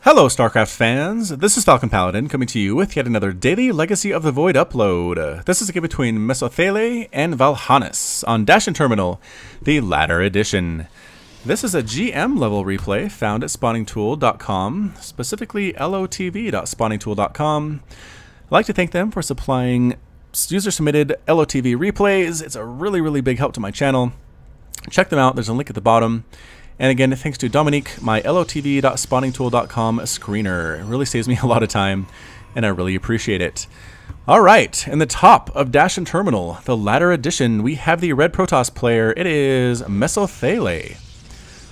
Hello Starcraft fans, this is FalconPaladin coming to you with yet another daily Legacy of the Void upload. This is a game between Mesothelae and Valhanis on Dash and Terminal, the latter edition. This is a GM level replay found at spawningtool.com, specifically LOTV.spawningtool.com. I'd like to thank them for supplying user-submitted LOTV replays. It's a really big help to my channel. Check them out, there's a link at the bottom. And again, thanks to Dominique, my LOTV.spawningtool.com screener. It really saves me a lot of time, and I really appreciate it. Alright, in the top of Dash and Terminal, the latter edition, we have the Red Protoss player. It is Mesothelae.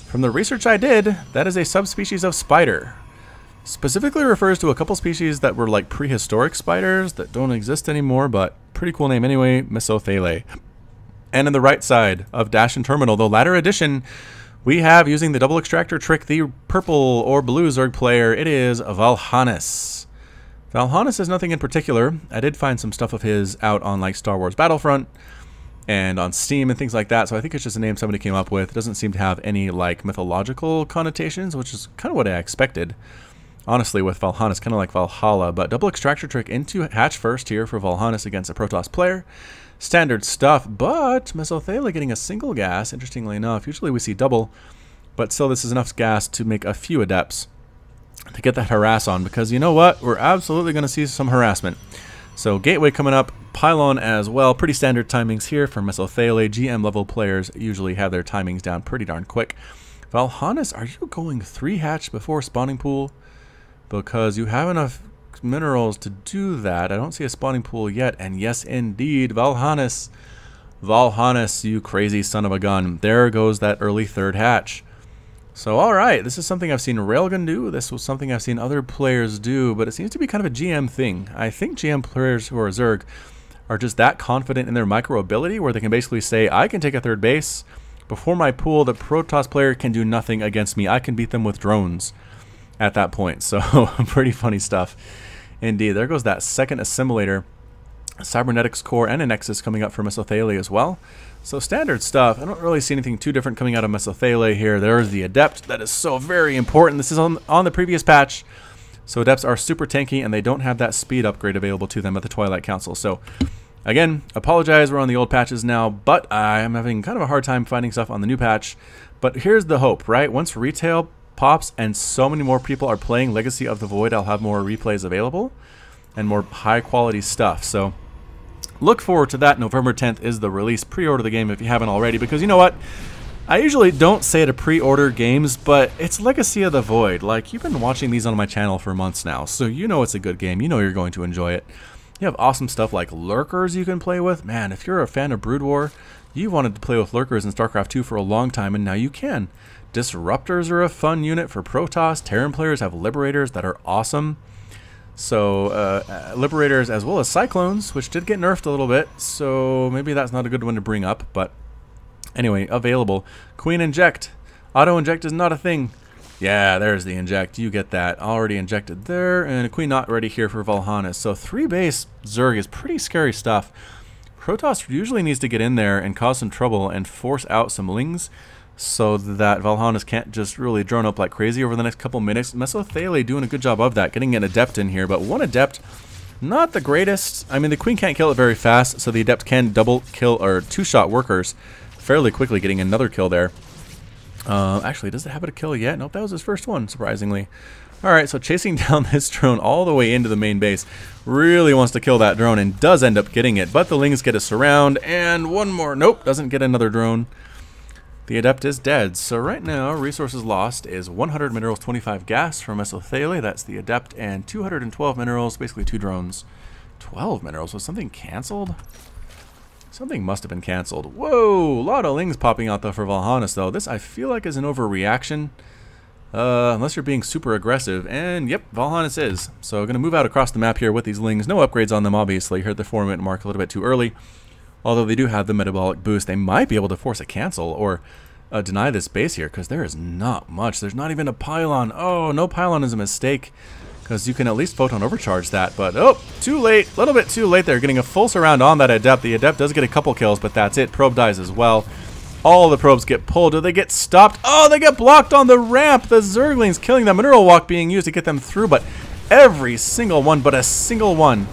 From the research I did, that is a subspecies of spider. Specifically refers to a couple species that were like prehistoric spiders that don't exist anymore, but pretty cool name anyway, Mesothelae. And in the right side of Dash and Terminal, the latter edition, we have, using the double extractor trick, the purple or blue Zerg player. It is Valhanis. Valhanis is nothing in particular. I did find some stuff of his out on like Star Wars Battlefront and on Steam and things like that, so I think it's just a name somebody came up with. It doesn't seem to have any like mythological connotations, which is kind of what I expected. Honestly, with Valhanis, kind of like Valhalla, but double extractor trick into hatch first here for Valhanis against a Protoss player. Standard stuff, but Mesothelae getting a single gas, interestingly enough. Usually we see double, but still this is enough gas to make a few adepts to get that harass on, because you know what? We're absolutely going to see some harassment. So Gateway coming up, Pylon as well. Pretty standard timings here for Mesothelae. GM level players usually have their timings down pretty darn quick. Valhanis, are you going 3 hatch before spawning pool? Because you have enough minerals to do that. I don't see a spawning pool yet, and yes indeed, Valhanis, you crazy son of a gun. There goes that early 3rd hatch. So alright, this is something I've seen Railgun do, this was something I've seen other players do, but it seems to be kind of a GM thing. I think GM players who are Zerg are just that confident in their micro ability where they can basically say, I can take a 3rd base before my pool, the Protoss player can do nothing against me. I can beat them with drones at that point. So pretty funny stuff indeed. There goes that 2nd assimilator, a cybernetics core and a nexus coming up for Mesothelae as well. So standard stuff. I don't really see anything too different coming out of Mesothelae here. There's the adept. That is so very important. This is on the previous patch. So adepts are super tanky and they don't have that speed upgrade available to them at the Twilight Council. So again, apologize, we're on the old patches now, but I am having kind of a hard time finding stuff on the new patch. But here's the hope, right? Once retail pops and so many more people are playing Legacy of the Void, I'll have more replays available and more high quality stuff. So look forward to that. November 10th is the release. Pre-order the game if you haven't already, because you know what? I usually don't say to pre-order games, but it's Legacy of the Void. Like, you've been watching these on my channel for months now, so you know it's a good game. You know you're going to enjoy it. You have awesome stuff like lurkers you can play with. Man, if you're a fan of Brood War, you wanted to play with lurkers in Starcraft 2 for a long time, and now you can. Disruptors are a fun unit for Protoss. Terran players have Liberators that are awesome. So, Liberators as well as Cyclones, which did get nerfed a little bit, so maybe that's not a good one to bring up, but anyway, available. Queen Inject. Auto Inject is not a thing. Yeah, there's the Inject. You get that. Already injected there, and a Queen not ready here for Valhanis. So 3 base Zerg is pretty scary stuff. Protoss usually needs to get in there and cause some trouble and force out some Lings, so that Valhanis can't just really drone up like crazy over the next couple minutes. Mesothelae doing a good job of that, getting an adept in here, but one adept, not the greatest. I mean, the Queen can't kill it very fast, so the adept can double kill or 2-shot workers fairly quickly, getting another kill there. Actually, does it have a kill yet? Nope, that was his first one, surprisingly. Alright, so chasing down this drone all the way into the main base. Really wants to kill that drone and does end up getting it, but the Lings get a surround, and one more. Nope, doesn't get another drone. The adept is dead. So right now, resources lost is 100 minerals, 25 gas from Mesothelae. That's the adept, and 212 minerals, basically 2 drones. 12 minerals. Was something canceled? Something must have been canceled. Whoa, a lot of Lings popping out though for Valhanis though. This I feel like is an overreaction. Unless you're being super aggressive. And yep, Valhanis is. So I'm going to move out across the map here with these Lings. No upgrades on them, obviously. Here at the 4-minute mark a little bit too early. Although they do have the metabolic boost, they might be able to force a cancel or deny this base here, because there is not much. There's not even a pylon. Oh, no pylon is a mistake, because you can at least photon overcharge that. But, oh, too late. A little bit too late there. Getting a full surround on that adept. The adept does get a couple kills, but that's it. Probe dies as well. All the probes get pulled. Do they get stopped? Oh, they get blocked on the ramp. The Zerglings killing them. Mineral walk being used to get them through, but every single one, but a single one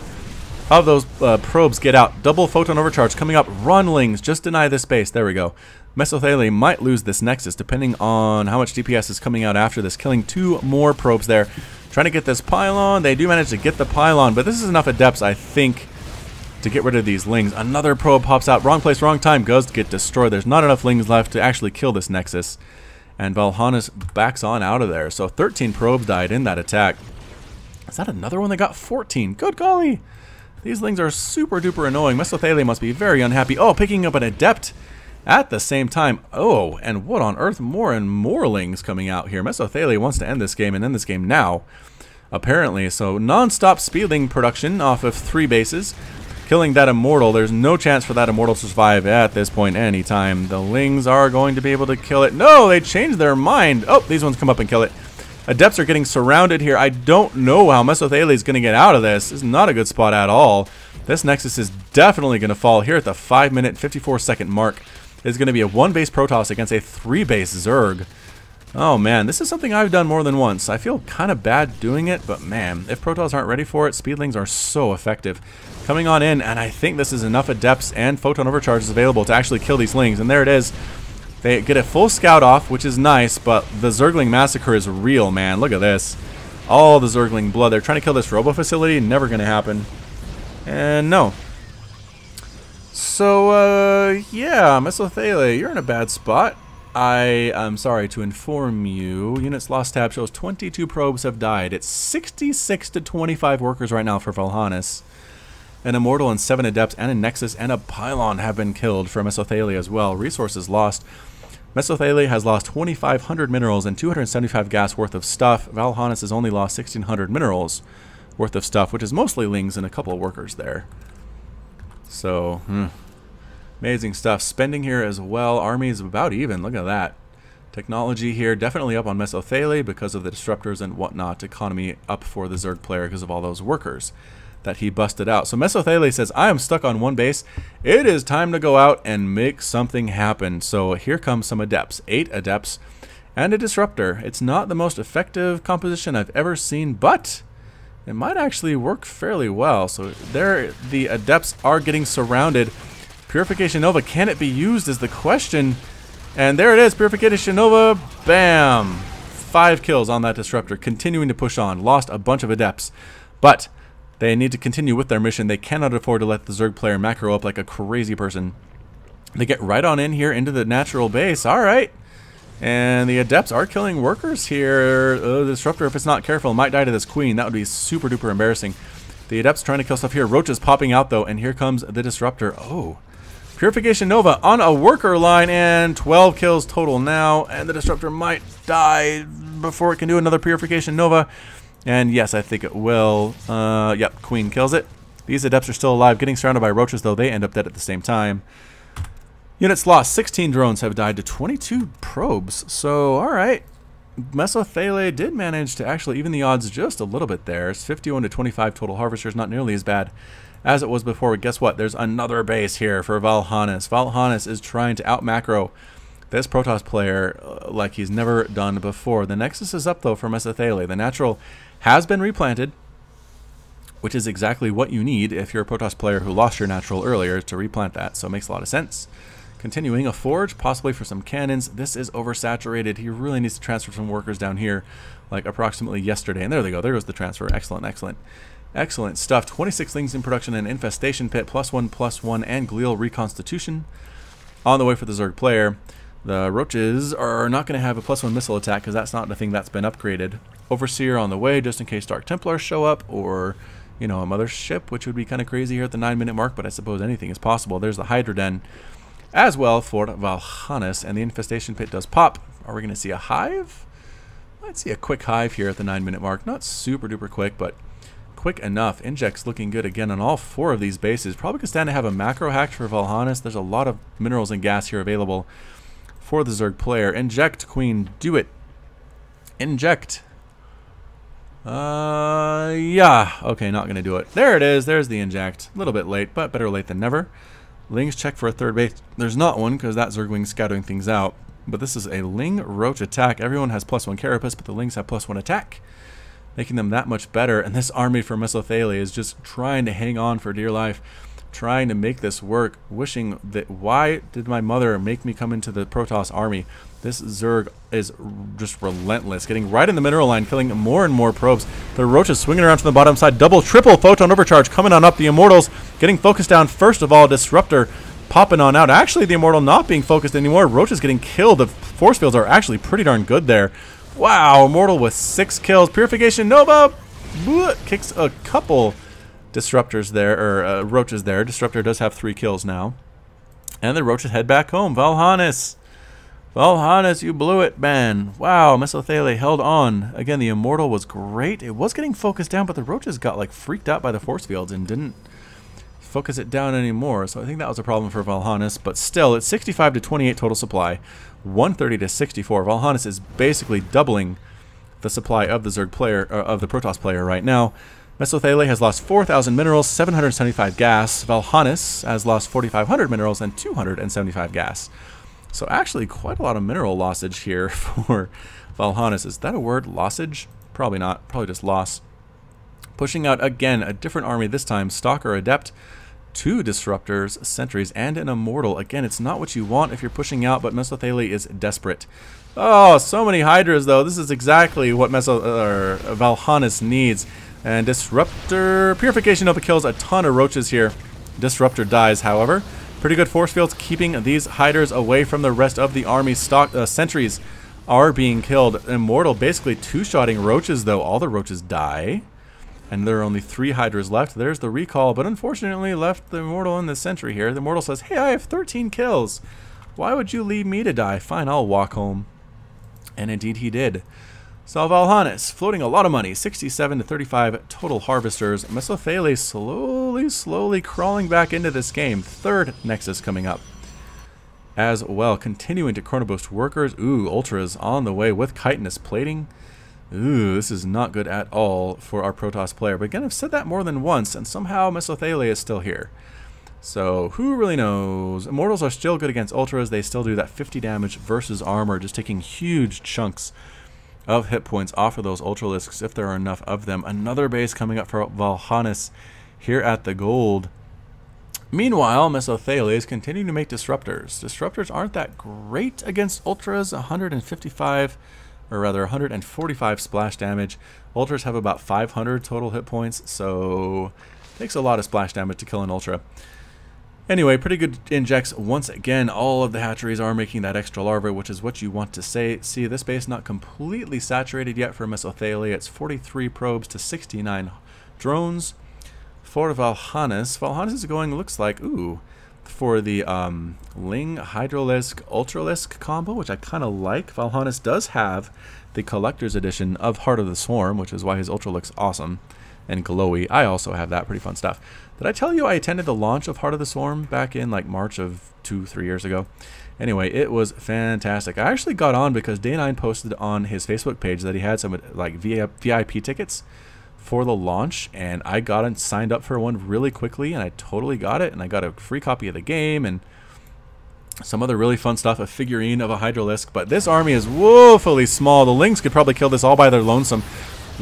of those probes get out. Double photon overcharge coming up. Runlings, just deny this base. There we go. Mesothelae might lose this Nexus depending on how much DPS is coming out after this. Killing 2 more probes there. Trying to get this pylon. They do manage to get the pylon, but this is enough adepts, I think, to get rid of these lings. Another probe pops out. Wrong place, wrong time. Goes to get destroyed. There's not enough lings left to actually kill this Nexus. And Valhanis backs on out of there. So 13 probes died in that attack. Is that another one that got 14? Good golly. These lings are super duper annoying. Mesothelae must be very unhappy. Oh, picking up an adept at the same time. Oh, and what on earth? More and more lings coming out here. Mesothelae wants to end this game and end this game now, apparently. So non-stop speedling production off of 3 bases. Killing that immortal. There's no chance for that immortal to survive at this point anytime. The lings are going to be able to kill it. No, they changed their mind. Oh, these ones come up and kill it. Adepts are getting surrounded here. I don't know how Mesothelae is going to get out of this. This is not a good spot at all. This Nexus is definitely going to fall here at the 5-minute 54-second mark. It's going to be a 1-base Protoss against a 3-base Zerg. Oh man, this is something I've done more than once. I feel kind of bad doing it, but man, if Protoss aren't ready for it, Speedlings are so effective. Coming on in, and I think this is enough Adepts and Photon Overcharges available to actually kill these lings, and there it is. They get a full scout off, which is nice, but the Zergling massacre is real, man. Look at this. All the Zergling blood. They're trying to kill this robo facility. Never going to happen. And no. So, yeah, Mesothelae, you're in a bad spot. I am sorry to inform you. Units lost tab shows 22 probes have died. It's 66 to 25 workers right now for Valhanis. An Immortal and 7 Adepts and a Nexus and a Pylon have been killed for Mesothelae as well. Resources lost. Mesothelae has lost 2,500 minerals and 275 gas worth of stuff. Valhanis has only lost 1,600 minerals worth of stuff, which is mostly lings and a couple of workers there. So, amazing stuff. Spending here as well. Army is about even. Look at that. Technology here definitely up on Mesothelae because of the disruptors and whatnot. Economy up for the Zerg player because of all those workers that he busted out. So Mesothelae says, I am stuck on 1 base. It is time to go out and make something happen. So here comes some Adepts. 8 Adepts and a Disruptor. It's not the most effective composition I've ever seen, but it might actually work fairly well. So there, the Adepts are getting surrounded. Purification Nova, can it be used is the question. And there it is, Purification Nova, bam. 5 kills on that Disruptor, continuing to push on. Lost a bunch of Adepts, but they need to continue with their mission. They cannot afford to let the Zerg player macro up like a crazy person. They get right on in here into the natural base. All right. And the Adepts are killing workers here. The Disruptor, if it's not careful, might die to this Queen. That would be super duper embarrassing. The Adepts trying to kill stuff here. Roaches popping out though, and here comes the Disruptor. Oh. Purification Nova on a worker line, and 12 kills total now. And the Disruptor might die before it can do another Purification Nova. And yes, I think it will. Yep, Queen kills it. These Adepts are still alive. Getting surrounded by roaches, though. They end up dead at the same time. Units lost. 16 drones have died to 22 probes. So, alright. Mesothelae did manage to actually even the odds just a little bit there. It's 51 to 25 total harvesters. Not nearly as bad as it was before. But guess what? There's another base here for Valhanis. Valhanis is trying to out-macro this Protoss player like he's never done before. The Nexus is up, though, for Mesothelae. The natural has been replanted, which is exactly what you need if you're a Protoss player who lost your natural earlier to replant that. So it makes a lot of sense. Continuing, a forge, possibly for some cannons. This is oversaturated. He really needs to transfer some workers down here, like approximately yesterday. And there they go. There goes the transfer. Excellent, excellent. Excellent stuff. 26 things in production and infestation pit, +1/+1, and glial reconstitution on the way for the Zerg player. The roaches are not going to have a +1 missile attack because that's not the thing that's been upgraded. Overseer on the way just in case Dark Templars show up, or, you know, a mothership, which would be kind of crazy here at the 9-minute mark, but I suppose anything is possible. There's the Hydra Den as well for Valhanis, and the infestation pit does pop. Are we going to see a hive? Might see a quick hive here at the 9-minute mark. Not super duper quick, but quick enough. Inject's looking good again on all 4 of these bases. Probably could stand to have a macro hack for Valhanis. There's a lot of minerals and gas here available for the Zerg player. Inject, Queen, do it. Inject. Yeah. Okay, not going to do it. There it is. There's the inject. A little bit late, but better late than never. Lings check for a third base. There's not one because that Zergwing's scouting things out. But this is a Ling Roach attack. Everyone has +1 carapace, but the Lings have +1 attack, making them that much better. And this army for Mesothelae is just trying to hang on for dear life, trying to make this work, wishing that, why did my mother make me come into the Protoss army? This Zerg is just relentless, getting right in the mineral line, killing more and more probes. The Roach is swinging around from the bottom side, double, triple photon overcharge coming on up. The Immortals getting focused down. First of all, Disruptor popping on out. Actually, the Immortal not being focused anymore. Roach is getting killed. The force fields are actually pretty darn good there. Wow, Immortal with 6 kills. Purification Nova kicks a couple disruptors there, or roaches there. Disruptor does have 3 kills now. And the roaches head back home. Valhanis. Valhanis, you blew it, man. Wow, Mesothelae held on. Again, the Immortal was great. It was getting focused down, but the roaches got like freaked out by the force fields and didn't focus it down anymore. So I think that was a problem for Valhanis, but still, it's 65 to 28 total supply. 130 to 64. Valhanis is basically doubling the supply of the Zerg player, of the Protoss player right now. Mesothelae has lost 4,000 minerals, 775 gas. Valhanis has lost 4,500 minerals and 275 gas. So actually quite a lot of mineral lossage here for Valhanis. Is that a word, lossage? Probably not, probably just loss. Pushing out again a different army this time, Stalker Adept, 2 Disruptors, Sentries, and an Immortal. Again, it's not what you want if you're pushing out, but Mesothelae is desperate. Oh, so many Hydras though. This is exactly what Valhanis needs. And Disruptor Purification Nova kills a ton of roaches here. Disruptor dies, however. Pretty good force fields keeping these Hydras away from the rest of the army. Sentries are being killed. Immortal basically 2-shotting roaches though. All the roaches die. And there are only 3 Hydras left. There's the recall, but unfortunately left the Immortal and the Sentry here. The Immortal says, hey, I have 13 kills. Why would you leave me to die? Fine, I'll walk home. And indeed he did. So Valhanis, floating a lot of money, 67 to 35 total harvesters. Mesothelae slowly crawling back into this game. 3rd Nexus coming up as well. Continuing to chronoboost workers. Ooh, Ultras on the way with chitinous plating. Ooh, this is not good at all for our Protoss player. But again, I've said that more than once, and somehow Mesothelae is still here. So who really knows? Immortals are still good against Ultras. They still do that 50 damage versus armor, just taking huge chunks of hit points off of those Ultralisks if there are enough of them. Another base coming up for Valhanis here at the gold. Meanwhile, Mesothelae is continuing to make Disruptors. Disruptors aren't that great against Ultras, 155, or rather 145 splash damage. Ultras have about 500 total hit points, so it takes a lot of splash damage to kill an Ultra. Anyway, pretty good injects. Once again, all of the hatcheries are making that extra larva, which is what you want to see. This base not completely saturated yet for Mesothelae. It's 43 probes to 69 drones. For Valhanis, Valhanis is going, looks like, ooh, for the Ling Hydralisk Ultralisk combo, which I kind of like. Valhanis does have the Collector's Edition of Heart of the Swarm, which is why his Ultra looks awesome and glowy. I also have that. Pretty fun stuff. Did I tell you I attended the launch of Heart of the Swarm back in like March of 2-3 years ago? Anyway, it was fantastic. I actually got on because Day9 posted on his Facebook page that he had some like VIP tickets for the launch, and I got and signed up for one really quickly, and I totally got it, and I got a free copy of the game and some other really fun stuff, a figurine of a Hydralisk. But this army is woefully small. The Lings could probably kill this all by their lonesome,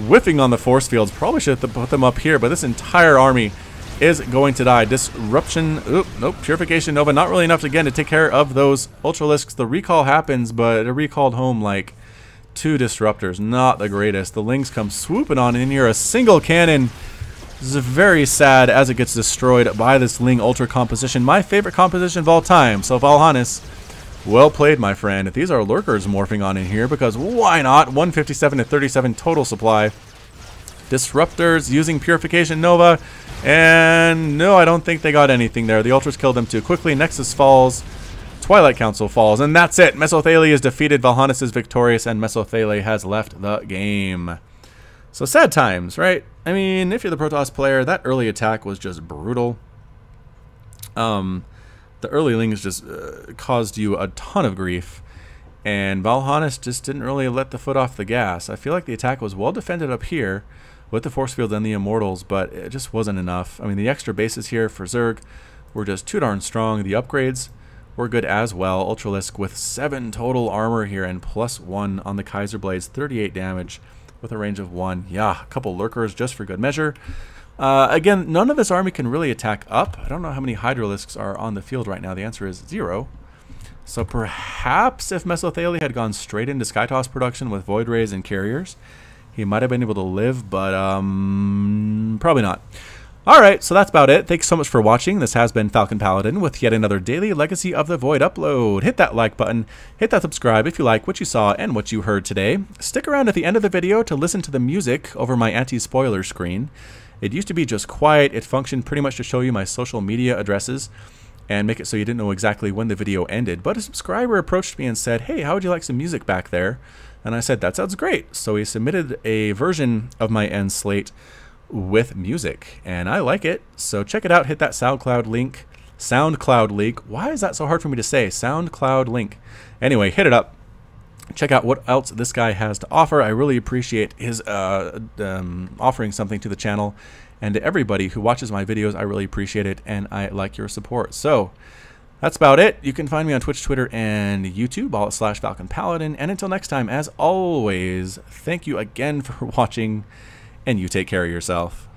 whiffing on the force fields. Probably should have put them up here, but this entire army is going to die. Disruption, nope, Purification Nova, not really enough again to take care of those Ultralisks. The recall happens, but it recalled home like 2 Disruptors, not the greatest. The Lings come swooping on in here, a single cannon. This is very sad as it gets destroyed by this Ling Ultra composition, my favorite composition of all time. So Valhanis, well played, my friend. These are lurkers morphing on in here, because why not? 157 to 37 total supply. Disruptors using Purification Nova, and no, I don't think they got anything there. The Ultras killed them too quickly. Nexus falls, Twilight Council falls, and that's it. Mesothelae is defeated, Valhanis is victorious, and Mesothelae has left the game. So sad times, right? I mean, if you're the Protoss player, that early attack was just brutal. The early Lings just caused you a ton of grief, and Valhanis just didn't really let the foot off the gas. I feel like the attack was well defended up here with the force field and the Immortals, but it just wasn't enough. I mean, the extra bases here for Zerg were just too darn strong. The upgrades were good as well. Ultralisk with 7 total armor here and +1 on the Kaiser Blades, 38 damage with a range of 1. Yeah, a couple lurkers just for good measure. Again, none of this army can really attack up. I don't know how many Hydralisks are on the field right now. The answer is 0. So perhaps if Mesothelae had gone straight into Skytoss production with Void Rays and Carriers, he might have been able to live, but probably not. Alright, so that's about it. Thanks so much for watching. This has been FalconPaladin with yet another daily Legacy of the Void upload. Hit that like button, hit that subscribe if you like what you saw and what you heard today. Stick around at the end of the video to listen to the music over my anti-spoiler screen. It used to be just quiet. It functioned pretty much to show you my social media addresses and make it so you didn't know exactly when the video ended. But a subscriber approached me and said, hey, how would you like some music back there? And I said, that sounds great. So he submitted a version of my end slate with music, and I like it. So check it out. Hit that SoundCloud link. Why is that so hard for me to say? SoundCloud link. Anyway, hit it up. Check out what else this guy has to offer. I really appreciate his offering something to the channel, and to everybody who watches my videos, I really appreciate it, and I like your support. So that's about it. You can find me on Twitch, Twitter, and YouTube, all at /FalconPaladin. And until next time, as always, thank you again for watching, and you take care of yourself.